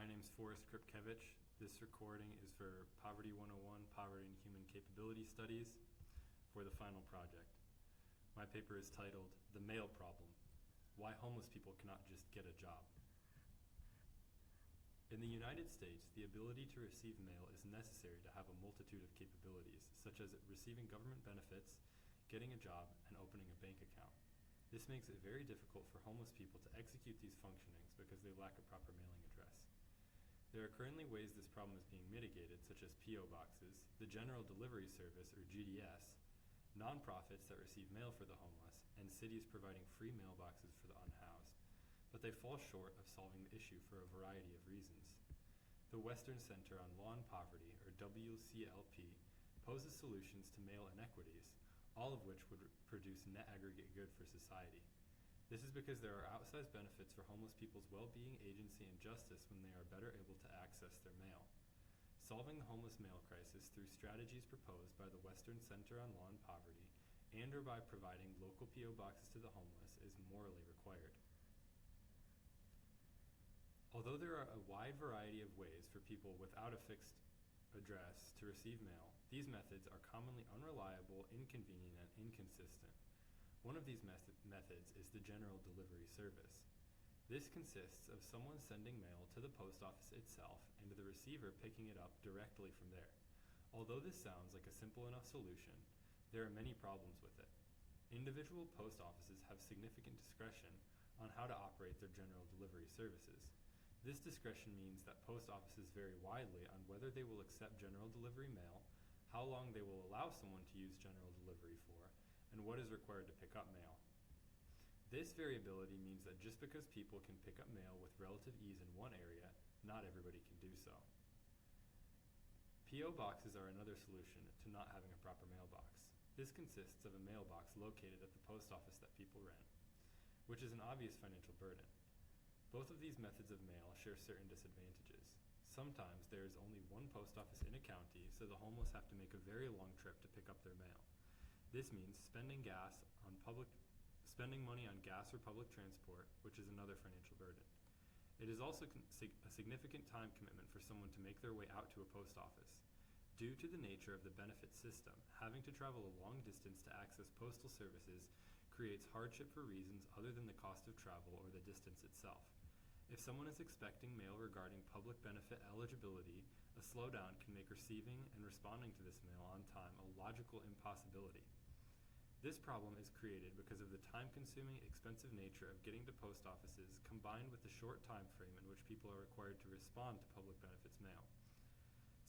My name's Forrest Kripkevich. This recording is for Poverty 101, Poverty and Human Capability Studies for the final project. My paper is titled, The Mail Problem, Why Homeless People Cannot Just Get a Job. In the United States, the ability to receive mail is necessary to have a multitude of capabilities, such as receiving government benefits, getting a job, and opening a bank account. This makes it very difficult for homeless people to execute these functionings because they lack a proper mailing address. There are currently ways this problem is being mitigated, such as P.O. boxes, the General Delivery Service, or GDS, nonprofits that receive mail for the homeless, and cities providing free mailboxes for the unhoused. But they fall short of solving the issue for a variety of reasons. The Western Center on Law and Poverty, or WCLP, poses solutions to mail inequities, all of which would produce net aggregate good for society. This is because there are outsized benefits for homeless people's well-being, agency, and justice when they are better able to access their mail. Solving the homeless mail crisis through strategies proposed by the Western Center on Law and Poverty and or by providing local P.O. boxes to the homeless is morally required. Although there are a wide variety of ways for people without a fixed address to receive mail, these methods are commonly unreliable, inconvenient, and inconsistent. One of these methods is the General Delivery Service. This consists of someone sending mail to the post office itself and the receiver picking it up directly from there. Although this sounds like a simple enough solution, there are many problems with it. Individual post offices have significant discretion on how to operate their general delivery services. This discretion means that post offices vary widely on whether they will accept general delivery mail, how long they will allow someone to use general delivery for, and what is required to pick up mail. This variability means that just because people can pick up mail with relative ease in one area, not everybody can do so. P.O. boxes are another solution to not having a proper mailbox. This consists of a mailbox located at the post office that people rent, which is an obvious financial burden. Both of these methods of mail share certain disadvantages. Sometimes there is only one post office in a county, so the homeless have to make a very long trip to pick up their mail. This means spending money on gas or public transport, which is another financial burden. It is also a significant time commitment for someone to make their way out to a post office. Due to the nature of the benefit system, having to travel a long distance to access postal services creates hardship for reasons other than the cost of travel or the distance itself. If someone is expecting mail regarding public benefit eligibility, a slowdown can make receiving and responding to this mail on time a logical impossibility. This problem is created because of the time-consuming, expensive nature of getting to post offices combined with the short time frame in which people are required to respond to public benefits mail.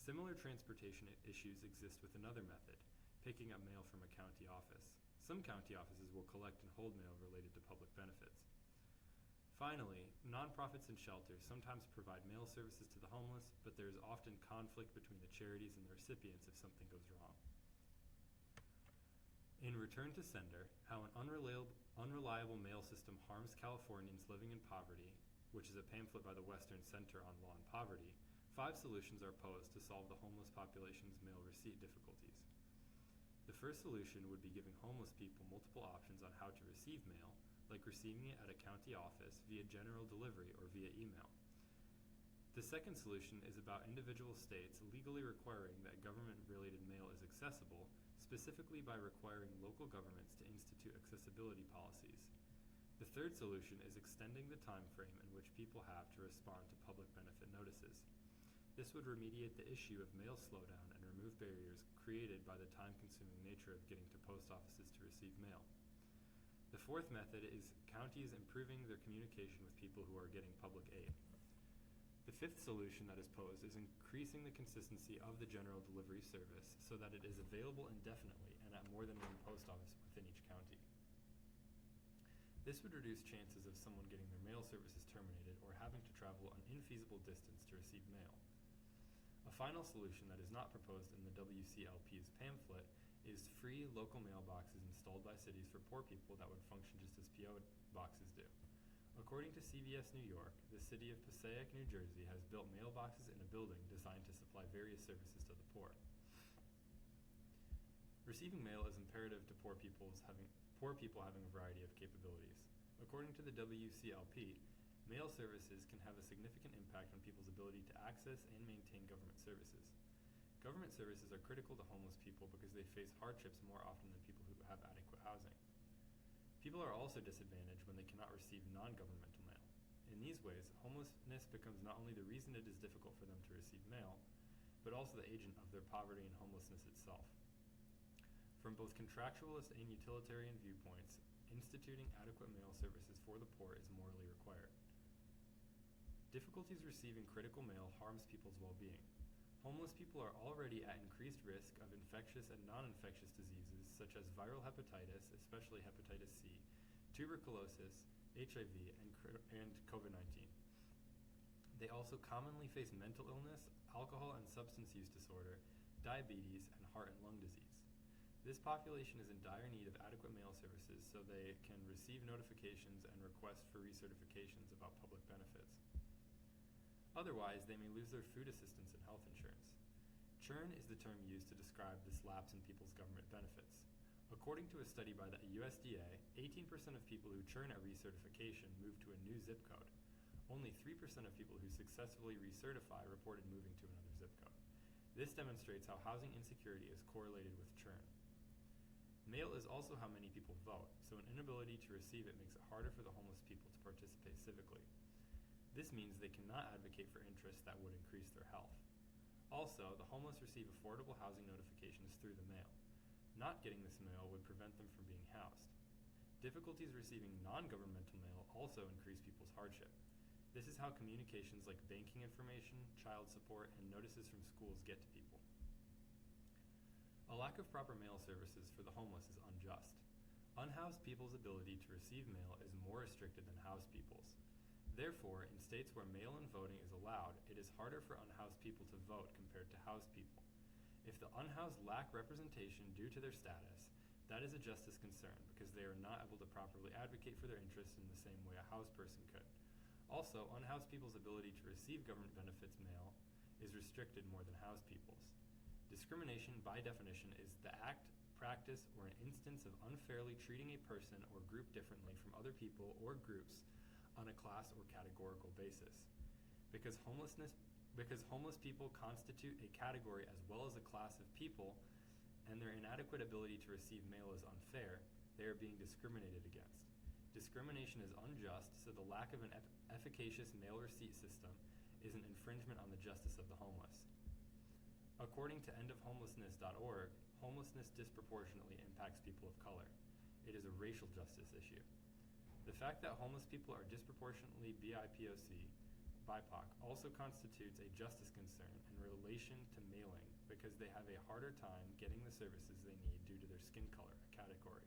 Similar transportation issues exist with another method, picking up mail from a county office. Some county offices will collect and hold mail related to public benefits. Finally, nonprofits and shelters sometimes provide mail services to the homeless, but there is often conflict between the charities and the recipients if something goes wrong. In Return to Sender, How an Unreliable Mail System Harms Californians Living in Poverty, which is a pamphlet by the Western Center on Law and Poverty, 5 solutions are posed to solve the homeless population's mail receipt difficulties. The first solution would be giving homeless people multiple options on how to receive mail, like receiving it at a county office, via general delivery, or via email. The second solution is about individual states legally requiring that government-related mail is accessible, specifically by requiring local governments to institute accessibility policies. The third solution is extending the time frame in which people have to respond to public benefit notices. This would remediate the issue of mail slowdown and remove barriers created by the time-consuming nature of getting to post offices to receive mail. The fourth method is counties improving their communication with people who are getting public aid. The fifth solution that is posed is increasing the consistency of the general delivery service so that it is available indefinitely and at more than one post office within each county. This would reduce chances of someone getting their mail services terminated or having to travel an infeasible distance to receive mail. A final solution that is not proposed in the WCLP's pamphlet is free local mailboxes installed by cities for poor people that would function just as P.O. boxes do. According to CBS New York, the city of Passaic, New Jersey has built mailboxes in a building designed to supply various services to the poor. Receiving mail is imperative to poor people having a variety of capabilities. According to the WCLP, mail services can have a significant impact on people's ability to access and maintain government services. Government services are critical to homeless people because they face hardships more often than people who have adequate housing. People are also disadvantaged when they cannot receive non-governmental mail. In these ways, homelessness becomes not only the reason it is difficult for them to receive mail, but also the agent of their poverty and homelessness itself. From both contractualist and utilitarian viewpoints, instituting adequate mail services for the poor is morally required. Difficulties receiving critical mail harms people's well-being. Homeless people are already at increased risk of infectious and non-infectious diseases such as viral hepatitis, especially hepatitis C, tuberculosis, HIV, and COVID-19. They also commonly face mental illness, alcohol and substance use disorder, diabetes, and heart and lung disease. This population is in dire need of adequate mail services so they can receive notifications and requests for recertifications about public benefits. Otherwise, they may lose their food assistance and health insurance. Churn is the term used to describe this lapse in people's government benefits. According to a study by the USDA, 18% of people who churn a recertification move to a new zip code. Only 3% of people who successfully recertify reported moving to another zip code. This demonstrates how housing insecurity is correlated with churn. Mail is also how many people vote, so an inability to receive it makes it harder for the homeless people to participate civically. This means they cannot advocate for interests that would increase their health. Also, the homeless receive affordable housing notifications through the mail. Not getting this mail would prevent them from being housed. Difficulties receiving non-governmental mail also increase people's hardship. This is how communications like banking information, child support, and notices from schools get to people. A lack of proper mail services for the homeless is unjust. Unhoused people's ability to receive mail is more restricted than housed people's. Therefore, in states where mail-in voting is allowed, it is harder for unhoused people to vote compared to housed people. If the unhoused lack representation due to their status, that is a justice concern because they are not able to properly advocate for their interests in the same way a housed person could. Also, unhoused people's ability to receive government benefits mail is restricted more than housed people's. Discrimination, by definition, is the act, practice, or an instance of unfairly treating a person or group differently from other people or groups on a class or categorical basis. Because homeless people constitute a category as well as a class of people, and their inadequate ability to receive mail is unfair, they are being discriminated against. Discrimination is unjust, so the lack of an efficacious mail receipt system is an infringement on the justice of the homeless. According to endofhomelessness.org, homelessness disproportionately impacts people of color. It is a racial justice issue. The fact that homeless people are disproportionately BIPOC also constitutes a justice concern in relation to mailing because they have a harder time getting the services they need due to their skin color, a category.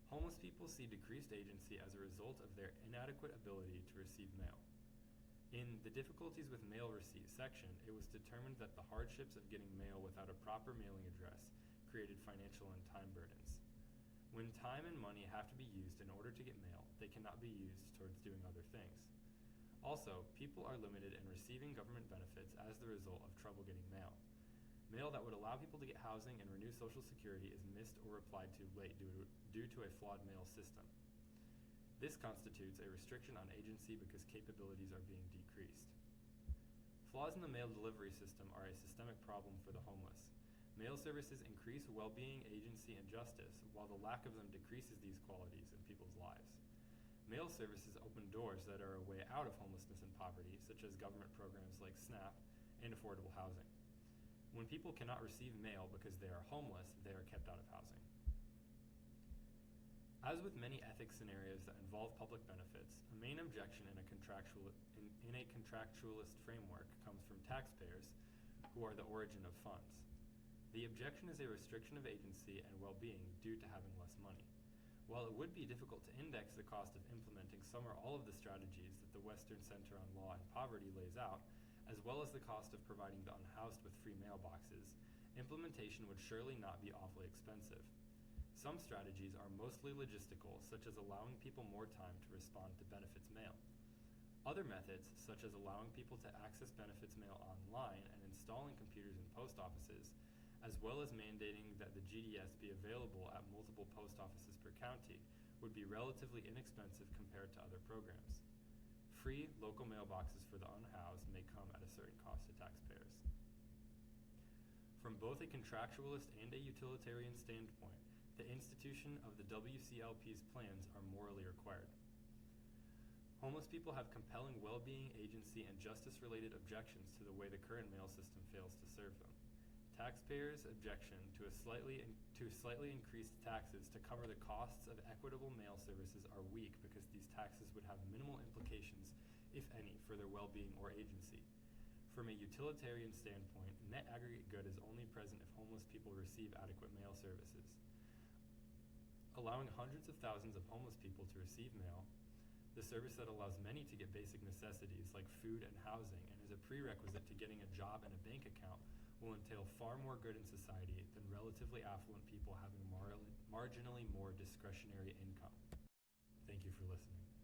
Homeless people see decreased agency as a result of their inadequate ability to receive mail. In the difficulties with mail receipt section, it was determined that the hardships of getting mail without a proper mailing address created financial and time burdens. When time and money have to be used in order to get mail, they cannot be used towards doing other things. Also, people are limited in receiving government benefits as the result of trouble getting mail. Mail that would allow people to get housing and renew Social Security is missed or replied to late due to a flawed mail system. This constitutes a restriction on agency because capabilities are being decreased. Flaws in the mail delivery system are a systemic problem for the homeless. Mail services increase well-being, agency, and justice, while the lack of them decreases these qualities in people's lives. Mail services open doors that are a way out of homelessness and poverty, such as government programs like SNAP and affordable housing. When people cannot receive mail because they are homeless, they are kept out of housing. As with many ethics scenarios that involve public benefits, a main objection in a contractualist framework comes from taxpayers, who are the origin of funds. The objection is a restriction of agency and well-being due to having less money. While it would be difficult to index the cost of implementing some or all of the strategies that the Western Center on Law and Poverty lays out, as well as the cost of providing the unhoused with free mailboxes, implementation would surely not be awfully expensive. Some strategies are mostly logistical, such as allowing people more time to respond to benefits mail. Other methods, such as allowing people to access benefits mail online and installing computers in post offices, as well as mandating that the GDS be available at multiple post offices per county, would be relatively inexpensive compared to other programs. free local mailboxes for the unhoused may come at a certain cost to taxpayers. From both a contractualist and a utilitarian standpoint, the institution of the WCLP's plans are morally required. Homeless people have compelling well-being, agency, and justice-related objections to the way the current mail system fails to serve them. Taxpayers' objection to slightly increased taxes to cover the costs of equitable mail services are weak because these taxes would have minimal implications, if any, for their well-being or agency. From a utilitarian standpoint, net aggregate good is only present if homeless people receive adequate mail services. Allowing hundreds of thousands of homeless people to receive mail, the service that allows many to get basic necessities like food and housing and is a prerequisite to getting a job and a bank account, will entail far more good in society than relatively affluent people having marginally more discretionary income. Thank you for listening.